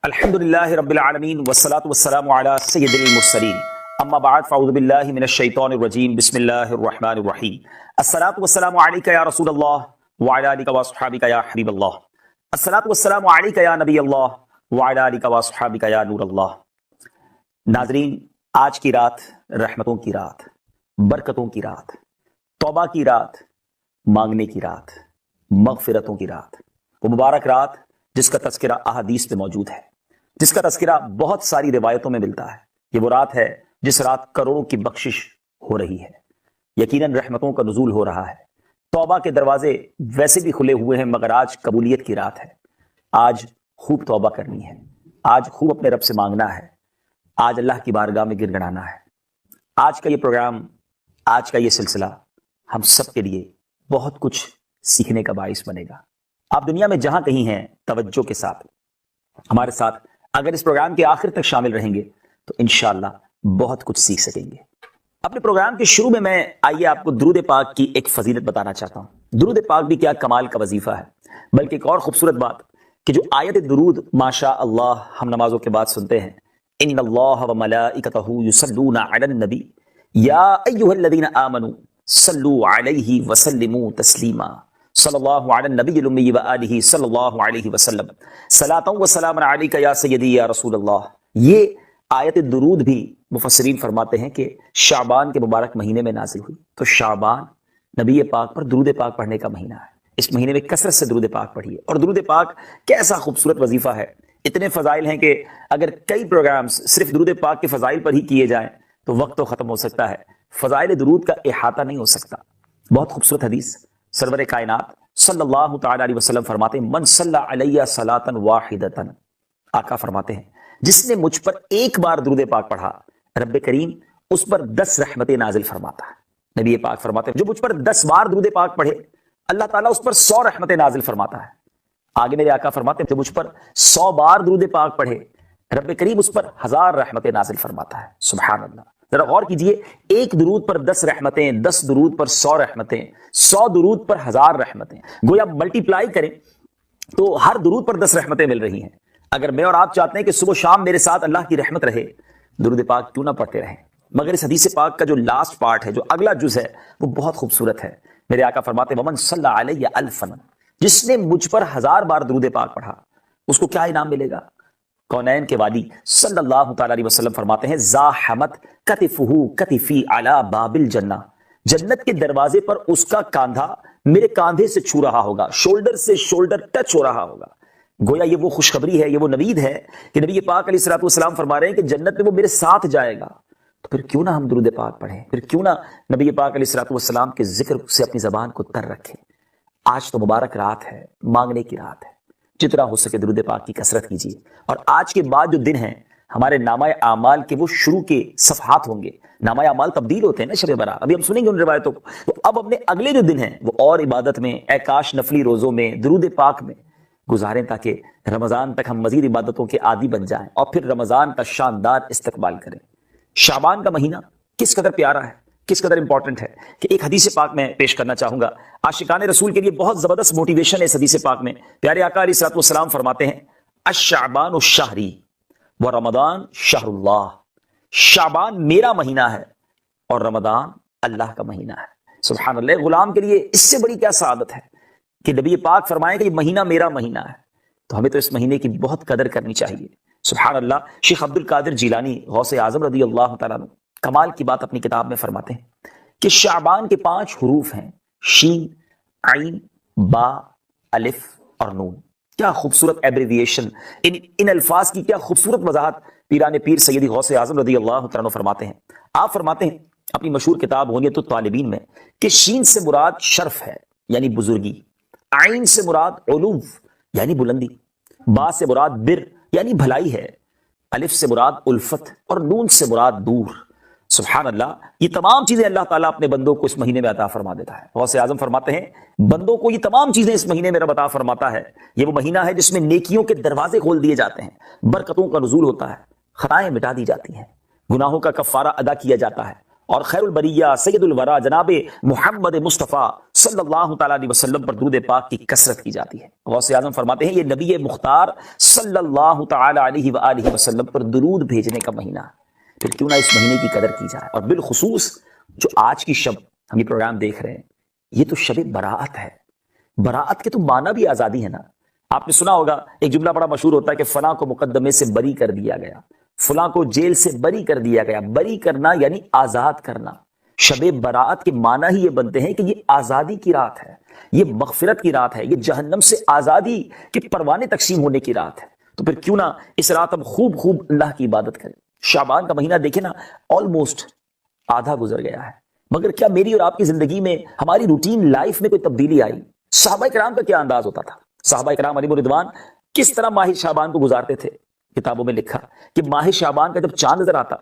الحمدللہ رب العالمین والصلاة والسلام علی سید المرسلین اما بعد فاعوذ باللہ من الشیطان الرجیم بسم اللہ الرحمن الرحیم الصلاة والسلام علیک یا رسول اللہ وعلی آلک واصحابک یا حبیب اللہ الصلاة والسلام علیک یا نبی اللہ وعلی آلک واصحابک یا نور اللہ۔ ناظرین، آج کی رات رحمتوں کی رات، برکتوں کی رات، توبہ کی رات، مانگنے کی رات، مغفرتوں کی رات، وہ مبارک رات جس کا تذکرہ احادیث میں موجود ہے، جس کا تذکرہ بہت ساری روایتوں میں ملتا ہے۔ یہ وہ رات ہے جس رات کروڑوں کی بخشش ہو رہی ہے، یقیناً رحمتوں کا نزول ہو رہا ہے، توبہ کے دروازے ویسے بھی کھلے ہوئے ہیں، مگر آج قبولیت کی رات ہے۔ آج خوب توبہ کرنی ہے، آج خوب اپنے رب سے مانگنا ہے، آج اللہ کی بارگاہ میں گر گڑانا ہے۔ آج کا یہ پروگرام، آج کا یہ سلسلہ ہم سب کے لیے بہت کچھ سیکھنے کا باعث بنے گا۔ آپ دنیا میں جہاں کہیں ہیں، توجہ کے ساتھ ہمارے ساتھ اگر اس پروگرام کے آخر تک شامل رہیں گے تو انشاءاللہ بہت کچھ سیکھ سکیں گے۔ اپنے پروگرام کے شروع میں آئیے آپ کو درود پاک کی ایک فضیلت بتانا چاہتا ہوں۔ درود پاک بھی کیا کمال کا وظیفہ ہے، بلکہ ایک اور خوبصورت بات کہ جو آیت درود ماشاء اللہ ہم نمازوں کے بعد سنتے ہیں، ان اللہ وملائکتہ یصلون علی النبی یا ایھا الذین آمنوا صلوا علیہ وسلموا تسلیما، صلی اللہ علی النبی الامی وآلہ صلی اللہ علیہ وسلم، صلاۃ و سلام علیک یا سیدی یا رسول اللہ۔ یہ آیت درود بھی مفسرین فرماتے ہیں کہ شعبان کے مبارک مہینے میں نازل ہوئی۔ تو شعبان نبی پاک پر درود پاک پڑھنے کا مہینہ ہے، اس مہینے میں کثرت سے درود پاک پڑھیے۔ اور درود پاک کیسا خوبصورت وظیفہ ہے، اتنے فضائل ہیں کہ اگر کئی پروگرامز صرف درود پاک کے فضائل پر ہی کیے جائیں تو وقت تو ختم ہو سکتا ہے، فضائل درود کا احاطہ نہیں ہو سکتا۔ بہت خوبصورت حدیث، سرور کائنات صلی اللہ تعالی علیہ وسلم فرماتے ہیں، من صلی علیہ صلاۃ واحدۃ، آقا فرماتے ہیں جس نے مجھ پر ایک بار درود پاک پڑھا، رب کریم اس پر 10 رحمتیں نازل فرماتا ہے۔ نبی پاک فرماتے ہیں جو مجھ پر 10 بار درود پاک پڑھے، اللہ تعالیٰ اس پر 100 رحمتیں نازل فرماتا ہے۔ آگے میرے آقا فرماتے ہیں جو مجھ پر 100 بار درود پاک پڑھے، رب کریم اس پر 1000 رحمتیں نازل فرماتا ہے۔ سبحان اللہ، ذرا غور کیجئے، ایک درود پر 10 رحمتیں، 10 درود پر 100 رحمتیں، 100 درود پر 1000 رحمتیں، گویا ملٹیپلائی کریں تو ہر درود پر 10 رحمتیں مل رہی ہیں۔ اگر میں اور آپ چاہتے ہیں کہ صبح و شام میرے ساتھ اللہ کی رحمت رہے، درود پاک کیوں نہ پڑھتے رہیں؟ مگر اس حدیث پاک کا جو لاسٹ پارٹ ہے، جو اگلا جز ہے، وہ بہت خوبصورت ہے۔ میرے آقا فرماتے ہیں ومن صلی علیہ الفا، جس نے مجھ پر 1000 بار درود پاک پڑھا، اس کو کیا انعام ملے گا؟ کونین کے والی صلی اللہ تعالی علیہ وسلم فرماتے ہیں زاحمت کتفہ کتفی علی باب الجنہ، جنت کے دروازے پر اس کا کاندھا میرے کاندھے سے چھو رہا ہوگا، شولڈر سے شولڈر ٹچ ہو رہا ہوگا۔ گویا یہ وہ خوشخبری ہے، یہ وہ نوید ہے کہ نبی پاک علیہ الصلوۃ والسلام فرما رہے ہیں کہ جنت میں وہ میرے ساتھ جائے گا۔ تو پھر کیوں نہ ہم درود پاک پڑھیں، پھر کیوں نہ نبی پاک علیہ الصلوۃ والسلام کے ذکر سے اپنی زبان کو تر رکھیں۔ آج تو مبارک رات ہے، مانگنے کی رات ہے، جتنا ہو سکے درود پاک کی کثرت کیجیے۔ اور آج کے بعد جو دن ہیں ہمارے نامہ اعمال کے، وہ شروع کے صفحات ہوں گے۔ نامہ اعمال تبدیل ہوتے ہیں نا شب برات، ابھی ہم سنیں گے ان روایتوں کو۔ تو اب اپنے اگلے جو دن ہیں وہ اور عبادت میں، اعکاش نفلی روزوں میں، درود پاک میں گزاریں، تاکہ رمضان تک ہم مزید عبادتوں کے عادی بن جائیں اور پھر رمضان کا شاندار استقبال کریں۔ شعبان کا مہینہ کس قدر پیارا ہے، کس قدر امپورٹنٹ ہے کہ ایک حدیث پاک میں پیش کرنا چاہوں گا۔ عاشقان رسول کے لیے بہت زبردست موٹیویشن ہے اس حدیث پاک میں۔ پیارے آقا علیہ الصلوۃ والسلام فرماتے ہیں الشعبان الشہری و رمضان شہر اللہ، شعبان میرا مہینہ ہے اور رمضان اللہ کا مہینہ ہے۔ سبحان اللہ، غلام کے لیے اس سے بڑی کیا سعادت ہے کہ نبی پاک فرمائیں کہ یہ مہینہ میرا مہینہ ہے، تو ہمیں تو اس مہینے کی بہت قدر کرنی چاہیے۔ سبحان اللہ، شیخ عبد القادر جیلانی غوث اعظم رضی اللہ تعالیٰ عنہ کمال کی بات اپنی کتاب میں فرماتے ہیں کہ شعبان کے 5 حروف ہیں، شین، عین، با، الف اور نون۔ کیا خوبصورت ایبریویشن، ان الفاظ کی کیا خوبصورت وضاحت پیران پیر سیدی غوث اعظم رضی اللہ تعالیٰ عنہ فرماتے ہیں۔ آپ فرماتے ہیں اپنی مشہور کتاب غنیۃ الطالبین میں کہ شین سے مراد شرف ہے یعنی بزرگی، عین سے مراد علو یعنی بلندی، با سے مراد بر یعنی بھلائی ہے، الف سے مراد الفت اور نون سے مراد دور۔ سبحان اللہ، یہ تمام چیزیں اللہ تعالیٰ اپنے بندوں کو اس مہینے میں عطا فرما دیتا ہے۔ غوث اعظم فرماتے ہیں بندوں کو یہ تمام چیزیں اس مہینے میں رب عطا فرماتا ہے۔ یہ وہ مہینہ ہے جس میں نیکیوں کے دروازے کھول دیے جاتے ہیں، برکتوں کا نزول ہوتا ہے، خطائیں مٹا دی جاتی ہیں، گناہوں کا کفارہ ادا کیا جاتا ہے اور خیر البریہ سید الورا جناب محمد مصطفیٰ صلی اللہ تعالیٰ علیہ وسلم پر درود پاک کی کثرت کی جاتی ہے۔ غوث اعظم فرماتے ہیں یہ نبی مختار صلی اللہ تعالیٰ علیہ وآلہ وسلم پر درود بھیجنے کا مہینہ ہے، پھر کیوں نہ اس مہینے کی قدر کی جائے۔ اور بالخصوص جو آج کی شب ہم یہ پروگرام دیکھ رہے ہیں، یہ تو شب براءت ہے۔ براءت کے تو معنی بھی آزادی ہے نا۔ آپ نے سنا ہوگا ایک جملہ بڑا مشہور ہوتا ہے کہ فلاں کو مقدمے سے بری کر دیا گیا، فلاں کو جیل سے بری کر دیا گیا۔ بری کرنا یعنی آزاد کرنا۔ شب براءت کے معنی ہی یہ بنتے ہیں کہ یہ آزادی کی رات ہے، یہ مغفرت کی رات ہے، یہ جہنم سے آزادی کے پروانے تقسیم ہونے کی رات ہے۔ تو پھر کیوں نہ اس رات ہم خوب خوب اللہ کی عبادت کریں۔ شعبان کا مہینہ دیکھیں نا، آلموسٹ آدھا گزر گیا ہے، مگر کیا میری اور آپ کی زندگی میں، ہماری روٹین لائف میں کوئی تبدیلی آئی؟ صحابہ کرام کا کیا انداز ہوتا تھا؟ صحابہ کرام علیہ رضوان کس طرح ماہ شعبان کو گزارتے تھے؟ کتابوں میں لکھا کہ ماہ شعبان کا جب چاند نظر آتا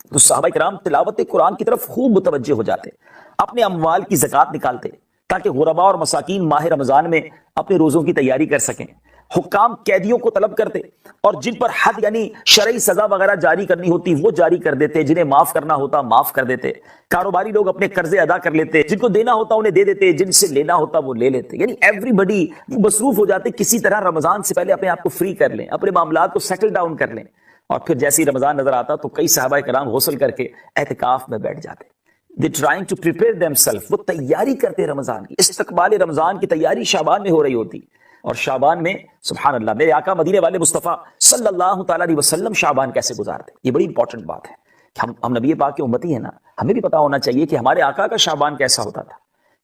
تو صحابہ کرام تلاوت قرآن کی طرف خوب متوجہ ہو جاتے، اپنے اموال کی زکوٰۃ نکالتے تاکہ غرباء اور مساکین ماہ رمضان میں اپنے روزوں کی تیاری کر سکیں۔ حکام قیدیوں کو طلب کرتے اور جن پر حد یعنی شرعی سزا وغیرہ جاری کرنی ہوتی وہ جاری کر دیتے، جنہیں معاف کرنا ہوتا معاف کر دیتے۔ کاروباری لوگ اپنے قرضے ادا کر لیتے، جن کو دینا ہوتا انہیں دے دیتے، جن سے لینا ہوتا وہ لے لیتے۔ یعنی ایوری بڈی مصروف ہو جاتے، کسی طرح رمضان سے پہلے اپنے آپ کو فری کر لیں، اپنے معاملات کو سیٹل ڈاؤن کر لیں۔ اور پھر جیسے ہی رمضان نظر آتا تو کئی صحابہ کرام غسل کر کے اعتکاف میں بیٹھ جاتے۔ They trying to prepare themselves، وہ تیاری کرتے رمضان کی، استقبال رمضان کی تیاری شعبان میں ہو رہی ہوتی۔ اور شعبان میں سبحان اللہ میرے آقا مدینے والے مصطفیٰ صلی اللہ تعالیٰ علیہ وسلم شعبان کیسے گزارتے، یہ بڑی امپورٹنٹ بات ہے کہ ہم نبی پاک کے امتی ہیں نا، ہمیں بھی پتا ہونا چاہیے کہ ہمارے آقا کا شعبان کیسا ہوتا تھا۔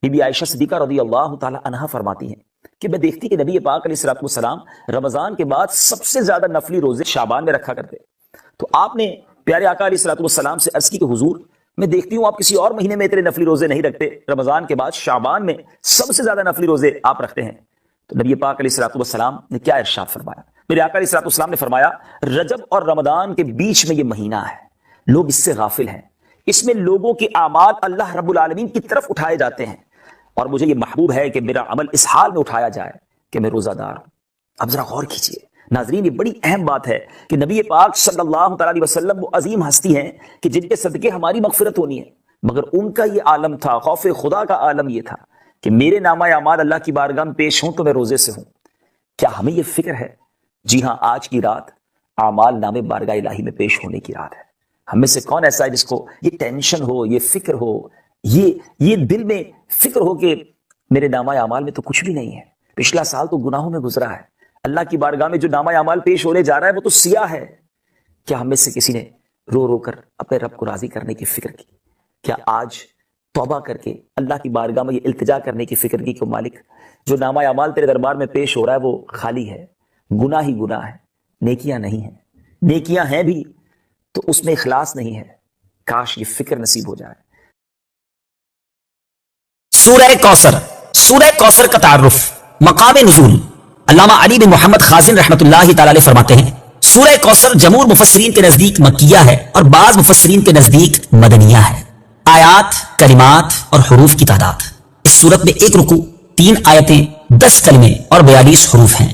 بی بی عائشہ صدیقہ رضی اللہ تعالیٰ عنہا فرماتی ہیں کہ میں دیکھتی کہ نبی پاک علیہ الصلوۃ والسلام رمضان کے بعد سب سے زیادہ نفلی روزے شعبان میں رکھا کرتے۔ تو آپ نے پیارے آقا علیہ الصلوۃ والسلام سے عرض کی کہ حضور میں دیکھتی ہوں آپ کسی اور مہینے میں اتنے نفلی روزے نہیں رکھتے، رمضان کے بعد شعبان میں سب سے زیادہ نفلی روزے آپ رکھتے ہیں۔ تو نبی پاک علیہ الصلوۃ والسلام نے کیا ارشاد فرمایا؟ میرے آقا علیہ الصلوۃ والسلام نے فرمایا رجب اور رمضان کے بیچ میں یہ مہینہ ہے، لوگ اس سے غافل ہیں، اس میں لوگوں کے اعمال اللہ رب العالمین کی طرف اٹھائے جاتے ہیں، اور مجھے یہ محبوب ہے کہ میرا عمل اس حال میں اٹھایا جائے کہ میں روزہ دار ہوں۔ اب ذرا غور کیجیے ناظرین، یہ بڑی اہم بات ہے کہ نبی پاک صلی اللہ تعالیٰ علیہ وسلم وہ عظیم ہستی ہیں کہ جن کے صدقے ہماری مغفرت ہونی ہے، مگر ان کا یہ عالم تھا، خوف خدا کا عالم یہ تھا کہ میرے نامہ اعمال اللہ کی بارگاہ میں پیش ہوں تو میں روزے سے ہوں۔ کیا ہمیں یہ فکر ہے؟ جی ہاں، آج کی رات اعمال نامے بارگاہ الہی میں پیش ہونے کی رات ہے۔ ہم میں سے کون ایسا ہے جس کو یہ ٹینشن ہو، یہ فکر ہو، یہ دل میں فکر ہو کہ میرے نامہ اعمال میں تو کچھ بھی نہیں ہے، پچھلا سال تو گناہوں میں گزرا ہے، اللہ کی بارگاہ میں جو نامہ اعمال پیش ہونے جا رہا ہے وہ تو سیاہ ہے۔ کیا ہم میں سے کسی نے رو رو کر اپنے رب کو راضی کرنے کی فکر کی؟ کیا آج توبہ کر کے اللہ کی بارگاہ میں یہ التجا کرنے کی فکر کی کہ مالک جو نامہ اعمال تیرے دربار میں پیش ہو رہا ہے وہ خالی ہے، گناہ ہی گناہ ہے، نیکیاں نہیں ہیں، نیکیاں ہیں بھی تو اس میں اخلاص نہیں ہے، کاش یہ فکر نصیب ہو جائے۔ سورہ کوثر، سورہ کوثر کا تعارف، مقام نزول، علامہ علی بن محمد خازن رحمۃ اللہ تعالی علیہ فرماتے ہیں سورہ کوثر جمہور مفسرین کے نزدیک مکیہ ہے اور بعض مفسرین کے نزدیک مدنیہ ہے۔ آیات، کلمات اور حروف کی تعداد، اس سورت میں 1 رکوع، 3 آیتیں، 10 کلمے اور 42 حروف ہیں۔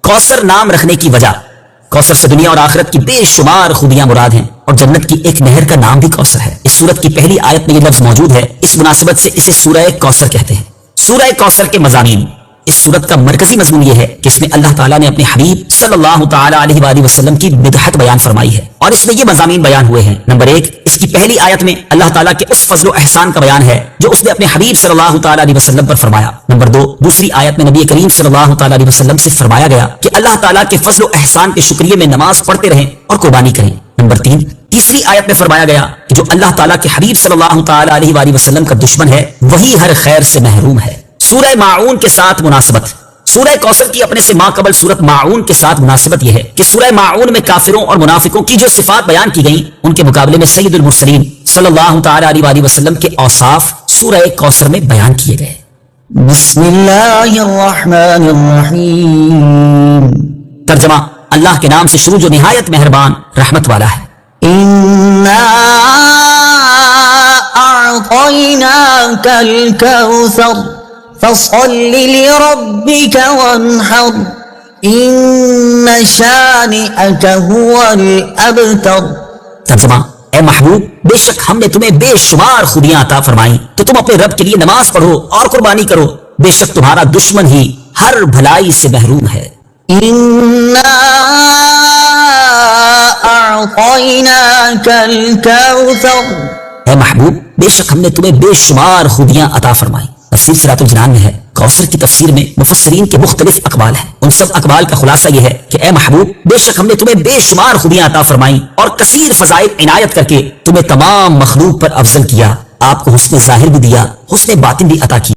کوثر نام رکھنے کی وجہ، کوثر سے دنیا اور آخرت کی بے شمار خوبیاں مراد ہیں اور جنت کی ایک نہر کا نام بھی کوثر ہے۔ اس سورت کی پہلی آیت میں یہ لفظ موجود ہے، اس مناسبت سے اسے سورہ کوثر کہتے ہیں۔ سورہ کوثر کے مضامین، اس سورت کا مرکزی مضمون یہ ہے کہ اس میں اللہ تعالیٰ نے اپنے حبیب صلی اللہ تعالیٰ علیہ وآلہ وسلم کی مدحت بیان فرمائی ہے، اور اس میں یہ مضامین بیان ہوئے ہیں۔ نمبر 1، اس کی پہلی آیت میں اللہ تعالیٰ کے اس فضل و احسان کا بیان ہے جو اس نے اپنے حبیب صلی اللہ تعالیٰ علیہ وسلم پر فرمایا۔ نمبر 2، دوسری آیت میں نبی کریم صلی اللہ تعالیٰ علیہ وسلم سے فرمایا گیا کہ اللہ تعالیٰ کے فضل و احسان کے شکریہ میں نماز پڑھتے رہیں اور قربانی کریں۔ نمبر 3، تیسری آیت میں فرمایا گیا کہ جو اللہ تعالیٰ کے حبیب صلی اللہ تعالیٰ علیہ وآلہ وسلم کا دشمن ہے وہی ہر خیر سے محروم ہے۔ سورہ ماعون کے ساتھ مناسبت، سورہ کوثر کی اپنے سے ماقبل سورت ماعون کے ساتھ مناسبت یہ ہے کہ سورہ ماعون میں کافروں اور منافقوں کی جو صفات بیان کی گئیں ان کے مقابلے میں سید المرسلین صلی اللہ تعالیٰ علیہ وآلہ وسلم کے اوصاف سورہ کوثر میں بیان کیے گئے۔ بسم اللہ الرحمن الرحیم، ترجمہ، اللہ کے نام سے شروع جو نہایت مہربان رحمت والا ہے۔ انا اعطیناک الکوثر فصل لربک وانحر ان شانئک هو الابتر۔ ترجمہ، اے محبوب بے شک ہم نے تمہیں بے شمار خوبیاں عطا فرمائیں تو تم اپنے رب کے لیے نماز پڑھو اور قربانی کرو، بے شک تمہارا دشمن ہی ہر بھلائی سے محروم ہے۔ إنا أعطيناك الكوثر اے محبوب بے شک ہم نے تمہیں بے شمار خوبیاں عطا فرمائیں۔ تفسیر صراط الجنان میں ہے کوثر کی تفسیر میں مفسرین کے مختلف اقوال ہیں، ان سب اقوال کا خلاصہ یہ ہے کہ اے محبوب بے شک ہم نے تمہیں بے شمار خوبیاں عطا فرمائیں اور کثیر فضائل عنایت کر کے تمہیں تمام مخلوق پر افضل کیا، آپ کو حسن ظاہر بھی دیا، حسن باطن بھی عطا کی۔